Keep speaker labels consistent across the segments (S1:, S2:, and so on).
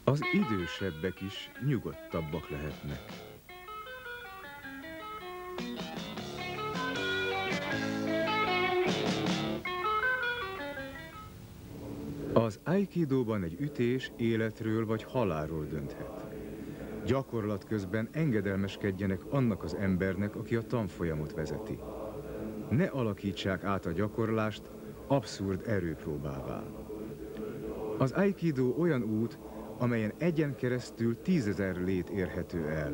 S1: Az idősebbek is nyugodtabbak lehetnek. Az aikidóban egy ütés életről vagy halálról dönthet. Gyakorlat közben engedelmeskedjenek annak az embernek, aki a tanfolyamot vezeti. Ne alakítsák át a gyakorlást abszurd erőpróbává. Az aikidó olyan út, amelyen egyen keresztül 10 000 lét érhető el.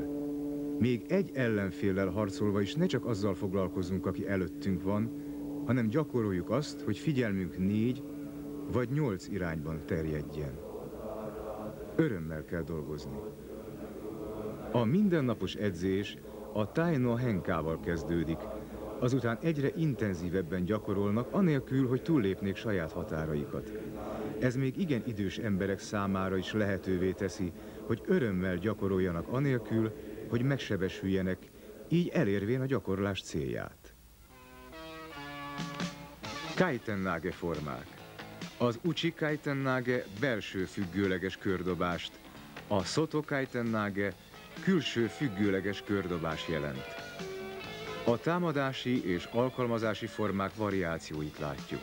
S1: Még egy ellenféllel harcolva is ne csak azzal foglalkozunk, aki előttünk van, hanem gyakoroljuk azt, hogy figyelmünk 4 vagy 8 irányban terjedjen. Örömmel kell dolgozni. A mindennapos edzés a Tai no Henkával kezdődik, azután egyre intenzívebben gyakorolnak, anélkül, hogy túllépnék saját határaikat. Ez még igen idős emberek számára is lehetővé teszi, hogy örömmel gyakoroljanak anélkül, hogy megsebesüljenek, így elérvén a gyakorlás célját. Kaitennage formák. Az Uchi Kaitennage belső függőleges kördobást, a Soto Kaitennage külső függőleges kördobás jelent. A támadási és alkalmazási formák variációit látjuk.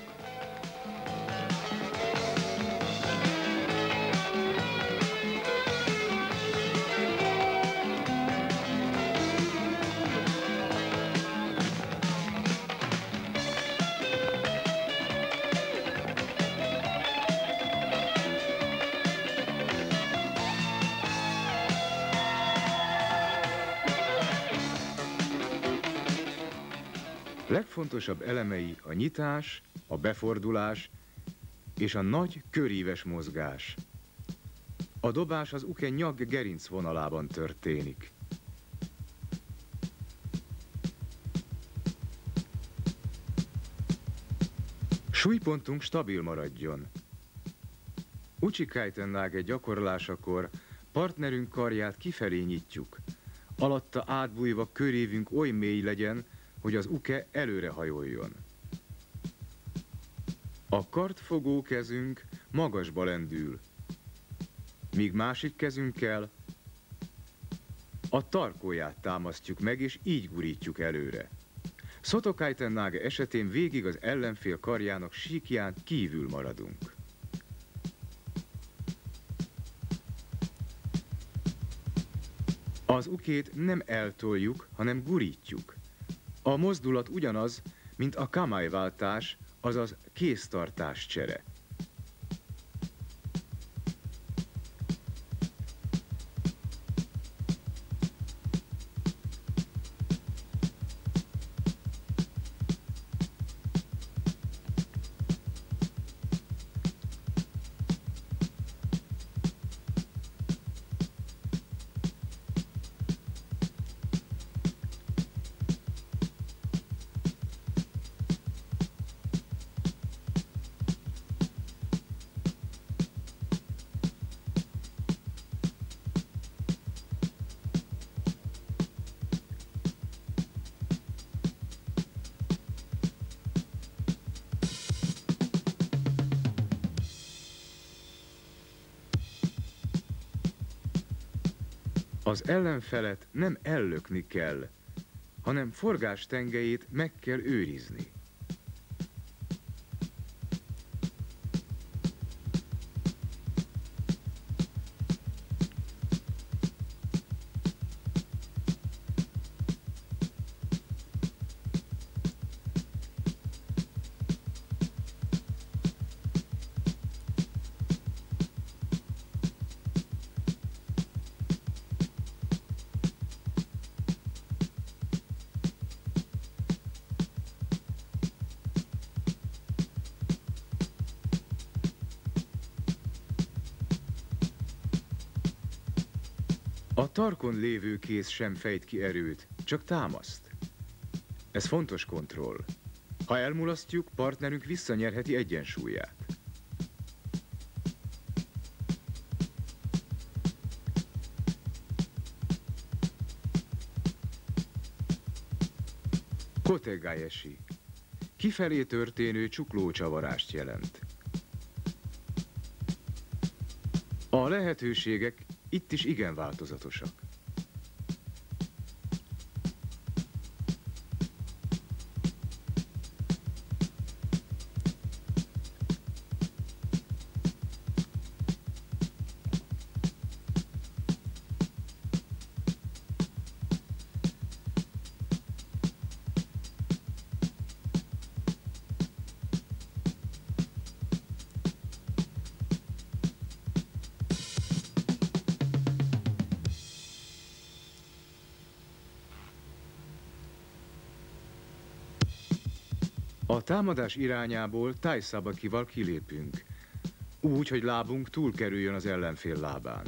S1: Legfontosabb elemei a nyitás, a befordulás és a nagy köríves mozgás. A dobás az uke nyag gerinc vonalában történik. Súlypontunk stabil maradjon. Uchi Kaitennage gyakorlásakor partnerünk karját kifelé nyitjuk. Alatta átbújva körévünk oly mély legyen, hogy az uke előre hajoljon. A kardfogó kezünk magasba lendül, míg másik kezünkkel a tarkóját támasztjuk meg, és így gurítjuk előre. Soto Kaitennage esetén végig az ellenfél karjának síkján kívül maradunk. Az ukét nem eltoljuk, hanem gurítjuk. A mozdulat ugyanaz, mint a kamaiváltás, azaz kéztartás csere. Az ellenfelet nem ellökni kell, hanem forgás tengelyét meg kell őrizni. A tarkon lévő kéz sem fejt ki erőt, csak támaszt. Ez fontos kontroll. Ha elmulasztjuk, partnerünk visszanyerheti egyensúlyát. Kotegaeshi. Kifelé történő csuklócsavarást jelent. A lehetőségek itt is igen változatosak. A támadás irányából Taisabakival kilépünk, úgy, hogy lábunk túlkerüljön az ellenfél lábán.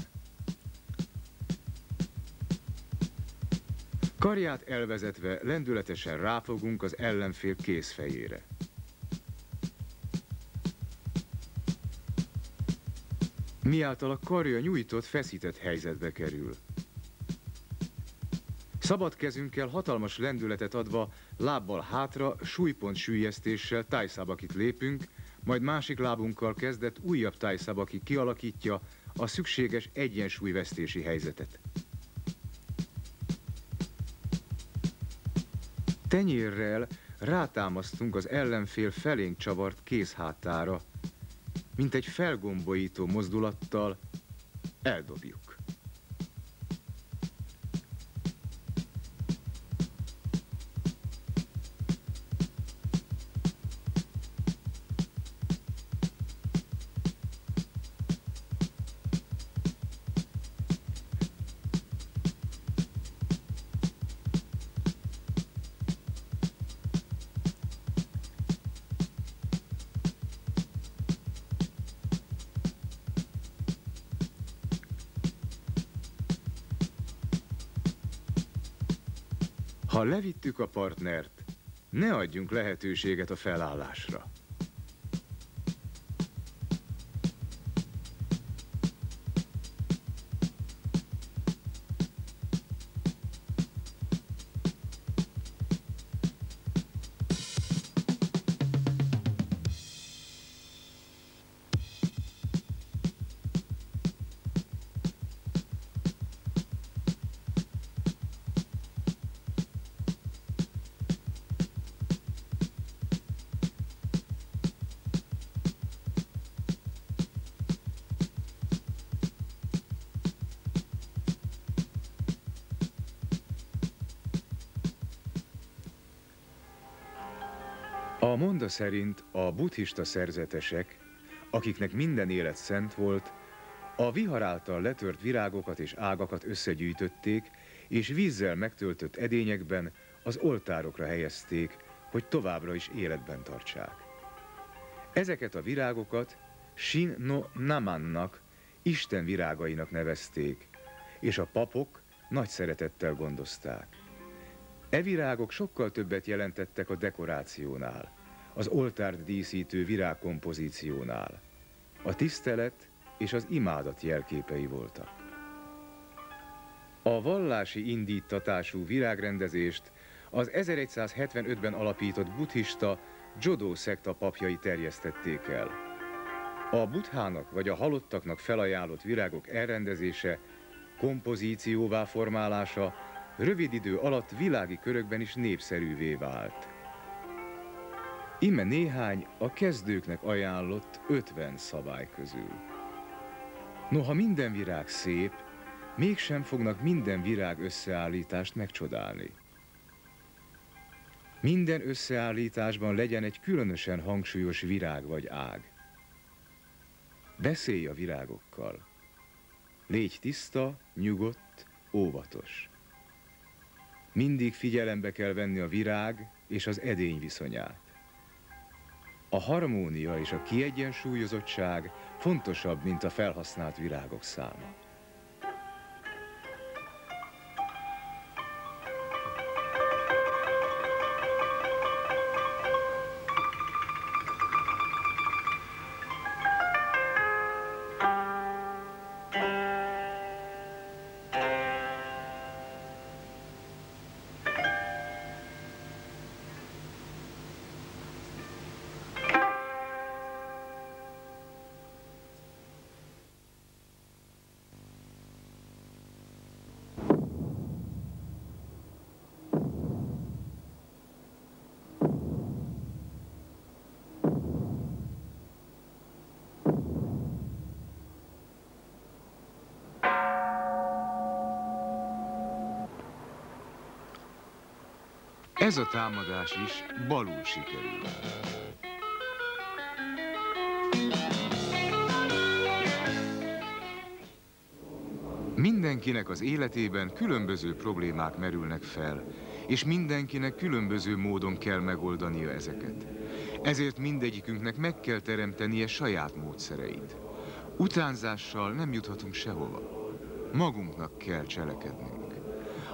S1: Karját elvezetve lendületesen ráfogunk az ellenfél kézfejére. Miáltal a karja nyújtott, feszített helyzetbe kerül. Szabad kezünkkel hatalmas lendületet adva, lábbal hátra, súlypont süllyesztéssel Taisabakit lépünk, majd másik lábunkkal kezdett újabb Taisabaki kialakítja a szükséges egyensúlyvesztési helyzetet. Tenyérrel rátámasztunk az ellenfél felénk csavart kézhátára, mint egy felgombolító mozdulattal eldobjuk. Ha levittük a partnert, ne adjunk lehetőséget a felállásra. A monda szerint a buddhista szerzetesek, akiknek minden élet szent volt, a vihar által letört virágokat és ágakat összegyűjtötték, és vízzel megtöltött edényekben az oltárokra helyezték, hogy továbbra is életben tartsák. Ezeket a virágokat Shin no Namannak, Isten virágainak nevezték, és a papok nagy szeretettel gondozták. E virágok sokkal többet jelentettek a dekorációnál, az oltárt díszítő virágkompozíciónál. A tisztelet és az imádat jelképei voltak. A vallási indíttatású virágrendezést az 1175-ben alapított buddhista Jodo szekta papjai terjesztették el. A buddhának vagy a halottaknak felajánlott virágok elrendezése, kompozícióvá formálása rövid idő alatt világi körökben is népszerűvé vált. Íme néhány a kezdőknek ajánlott 50 szabály közül. Noha minden virág szép, mégsem fognak minden virág összeállítást megcsodálni. Minden összeállításban legyen egy különösen hangsúlyos virág vagy ág. Beszélj a virágokkal. Légy tiszta, nyugodt, óvatos. Mindig figyelembe kell venni a virág és az edény viszonyát. A harmónia és a kiegyensúlyozottság fontosabb, mint a felhasznált virágok száma. Ez a támadás is balul sikerül. Mindenkinek az életében különböző problémák merülnek fel, és mindenkinek különböző módon kell megoldania ezeket. Ezért mindegyikünknek meg kell teremtenie saját módszereit. Utánzással nem juthatunk sehova. Magunknak kell cselekednünk.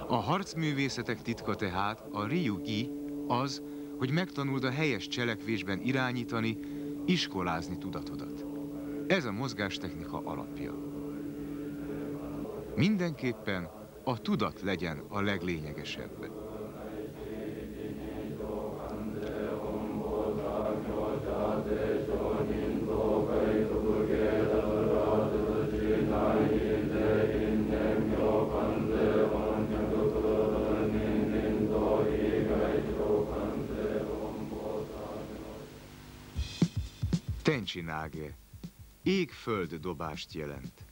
S1: A harcművészetek titka tehát, a Ryu-gi, az, hogy megtanuld a helyes cselekvésben irányítani, iskolázni tudatodat. Ez a mozgástechnika alapja. Mindenképpen a tudat legyen a leglényegesebb. Tencsináge, ég-föld dobást jelent.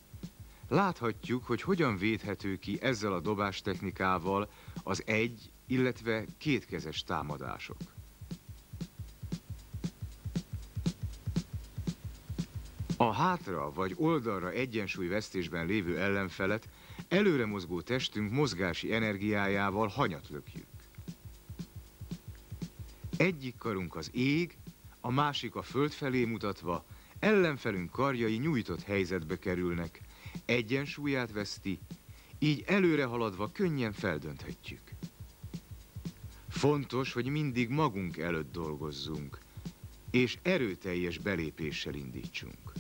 S1: Láthatjuk, hogy hogyan védhető ki ezzel a dobástechnikával az egy, illetve kétkezes támadások. A hátra vagy oldalra egyensúlyvesztésben lévő ellenfelet előre mozgó testünk mozgási energiájával hanyat lökjük. Egyik karunk az ég, a másik a föld felé mutatva, ellenfelünk karjai nyújtott helyzetbe kerülnek, egyensúlyát veszti, így előre haladva könnyen feldönthetjük. Fontos, hogy mindig magunk előtt dolgozzunk, és erőteljes belépéssel indítsunk.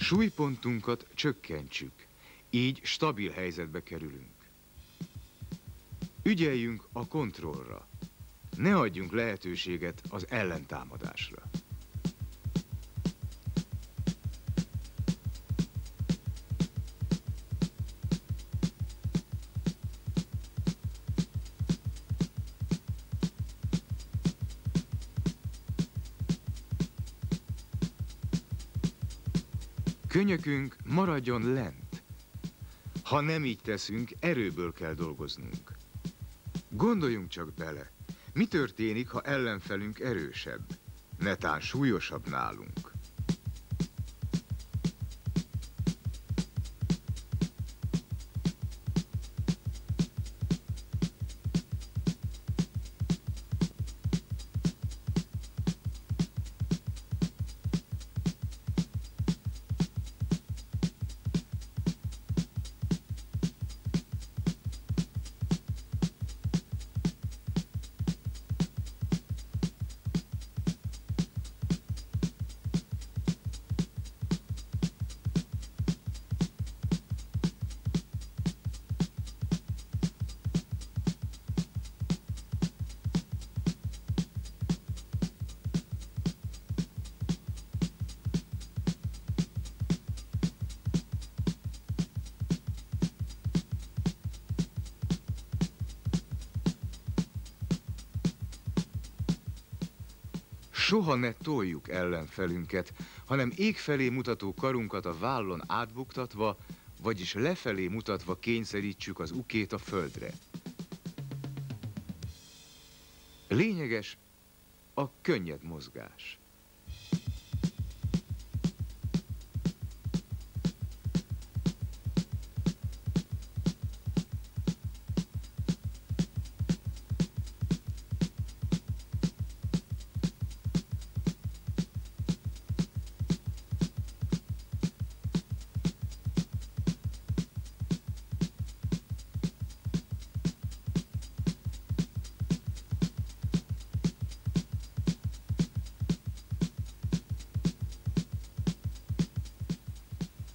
S1: Súlypontunkat csökkentsük, így stabil helyzetbe kerülünk. Ügyeljünk a kontrollra. Ne adjunk lehetőséget az ellentámadásra. Könyökünk maradjon lent. Ha nem így teszünk, erőből kell dolgoznunk. Gondoljunk csak bele, mi történik, ha ellenfelünk erősebb, netán súlyosabb nálunk. Soha ne toljuk ellenfelünket, hanem ég felé mutató karunkat a vállon átbuktatva, vagyis lefelé mutatva kényszerítsük az ukét a földre. Lényeges a könnyed mozgás.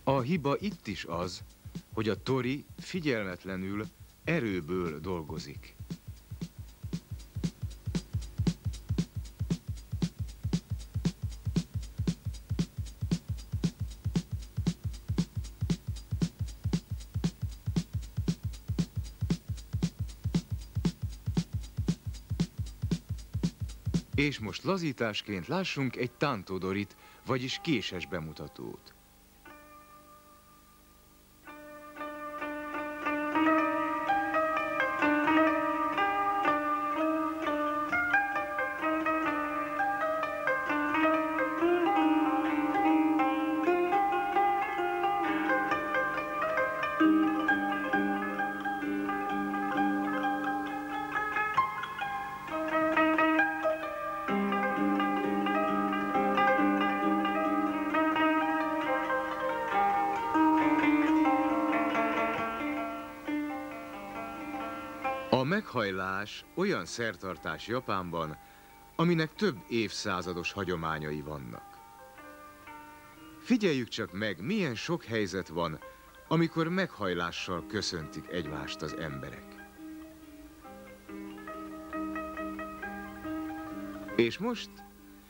S1: A hiba itt is az, hogy a tori figyelmetlenül erőből dolgozik. És most lazításként lássunk egy tantodorit, vagyis késes bemutatót. A meghajlás olyan szertartás Japánban, aminek több évszázados hagyományai vannak. Figyeljük csak meg, milyen sok helyzet van, amikor meghajlással köszöntik egymást az emberek. És most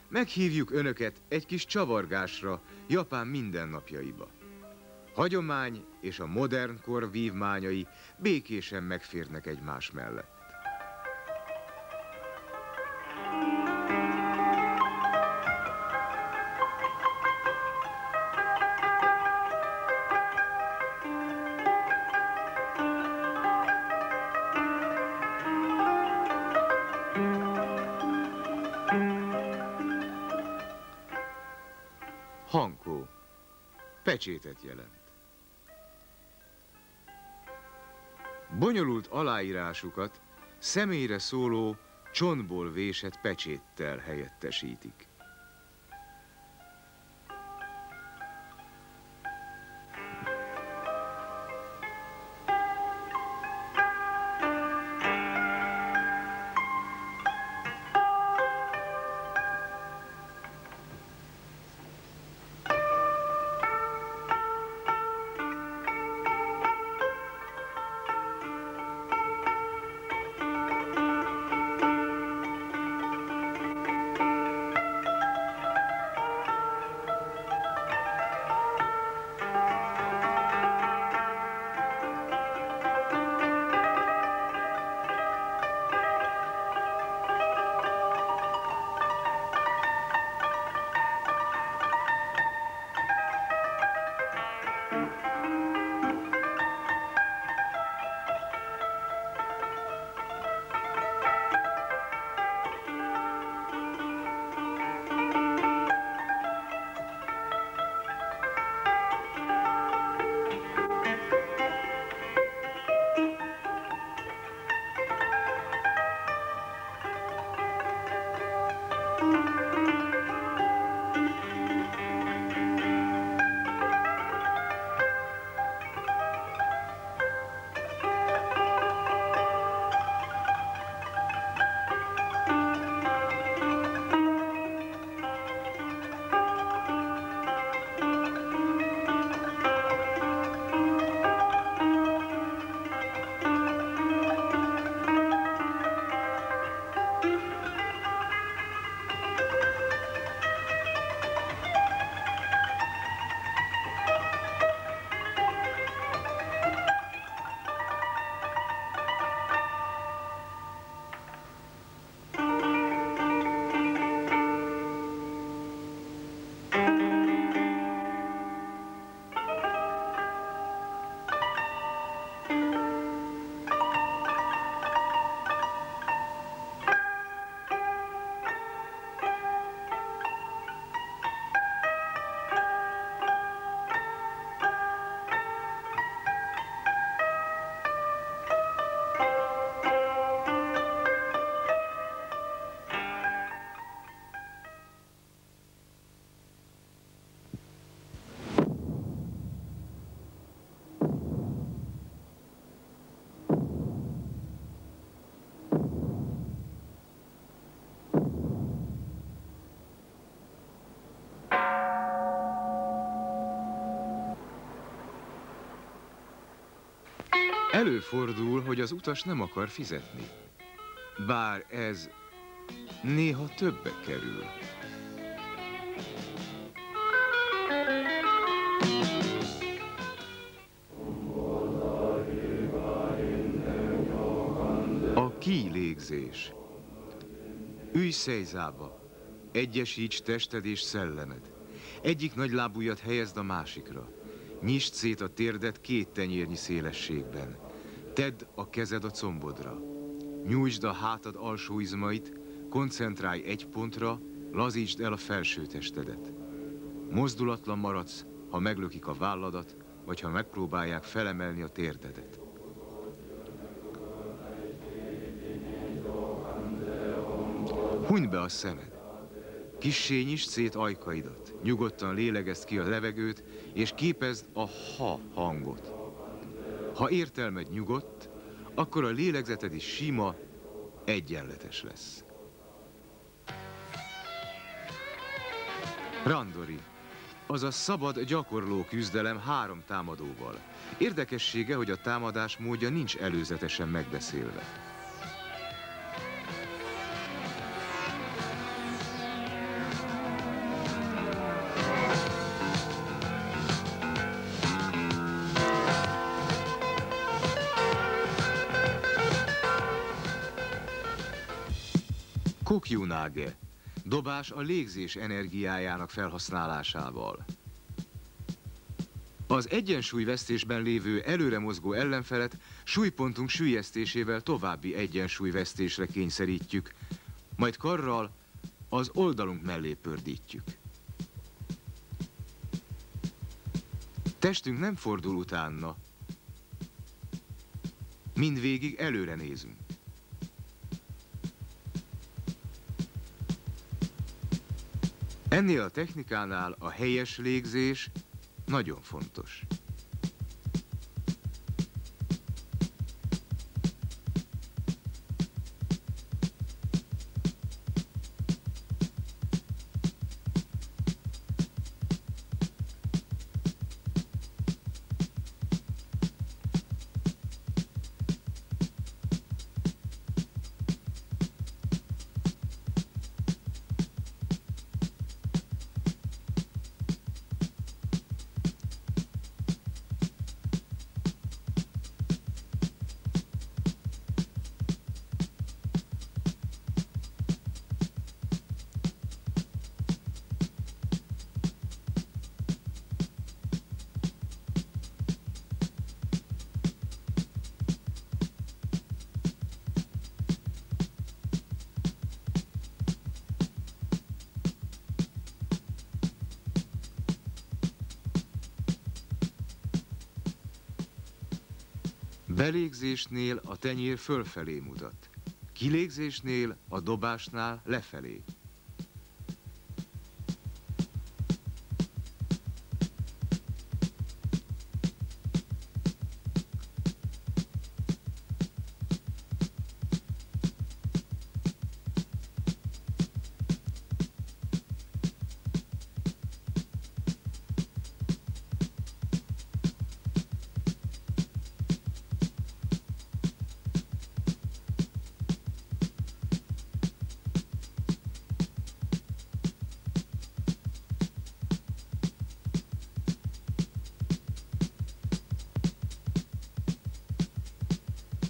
S1: meghívjuk Önöket egy kis csavargásra Japán mindennapjaiba. Hagyomány és a modern kor vívmányai békésen megférnek egymás mellett. Hankó. Pecsétet jelent. Bonyolult aláírásukat személyre szóló, csontból vésett pecséttel helyettesítik. Előfordul, hogy az utas nem akar fizetni. Bár ez néha többe kerül. A kilégzés. Ülj szejzába. Egyesíts tested és szellemed. Egyik nagy lábujjat helyezd a másikra. Nyisd szét a térdet 2 tenyérnyi szélességben. Tedd a kezed a combodra. Nyújtsd a hátad alsó izmait, koncentrálj egy pontra, lazítsd el a felső testedet. Mozdulatlan maradsz, ha meglökik a válladat, vagy ha megpróbálják felemelni a térdedet. Hunyd be a szemed. Kissé nyisd szét ajkaidat, nyugodtan lélegezd ki a levegőt, és képezd a ha hangot. Ha értelmed nyugodt, akkor a lélegzeted is sima, egyenletes lesz. Randori, azaz szabad gyakorló küzdelem 3 támadóval. Érdekessége, hogy a támadás módja nincs előzetesen megbeszélve. Kokyunage. Dobás a légzés energiájának felhasználásával. Az egyensúlyvesztésben lévő előre mozgó ellenfelet súlypontunk süllyesztésével további egyensúlyvesztésre kényszerítjük, majd karral az oldalunk mellé pördítjük. Testünk nem fordul utána, mindvégig előre nézünk. Ennél a technikánál a helyes légzés nagyon fontos. Belégzésnél a tenyér fölfelé mutat, kilégzésnél a dobásnál lefelé.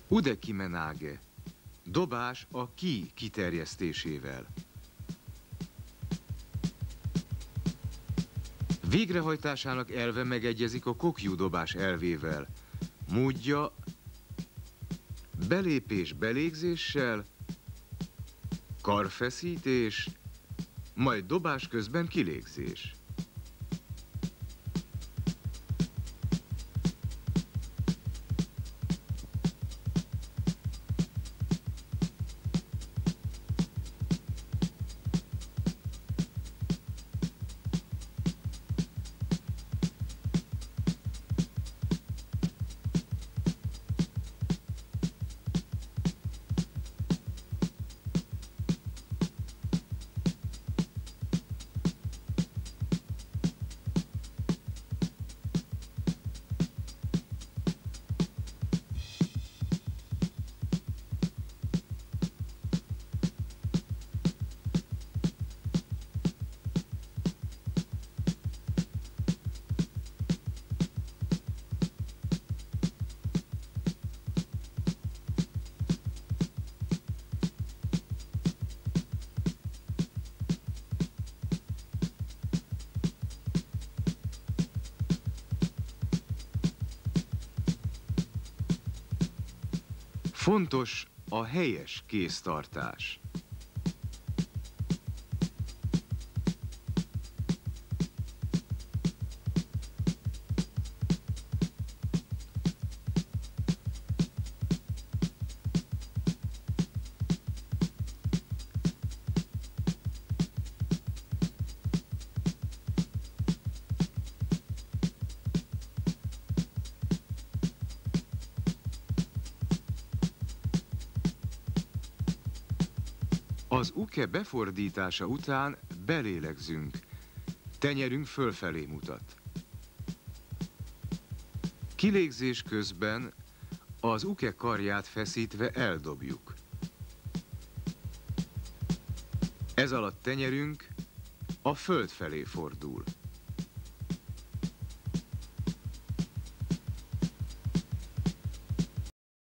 S1: Udekimenage. Dobás a ki kiterjesztésével. Végrehajtásának elve megegyezik a kokyu dobás elvével. Módja belépés belégzéssel, karfeszítés, majd dobás közben kilégzés. Fontos a helyes kéztartás. Az uke befordítása után belélegzünk. Tenyerünk fölfelé mutat. Kilégzés közben az uke karját feszítve eldobjuk. Ez alatt tenyerünk a föld felé fordul.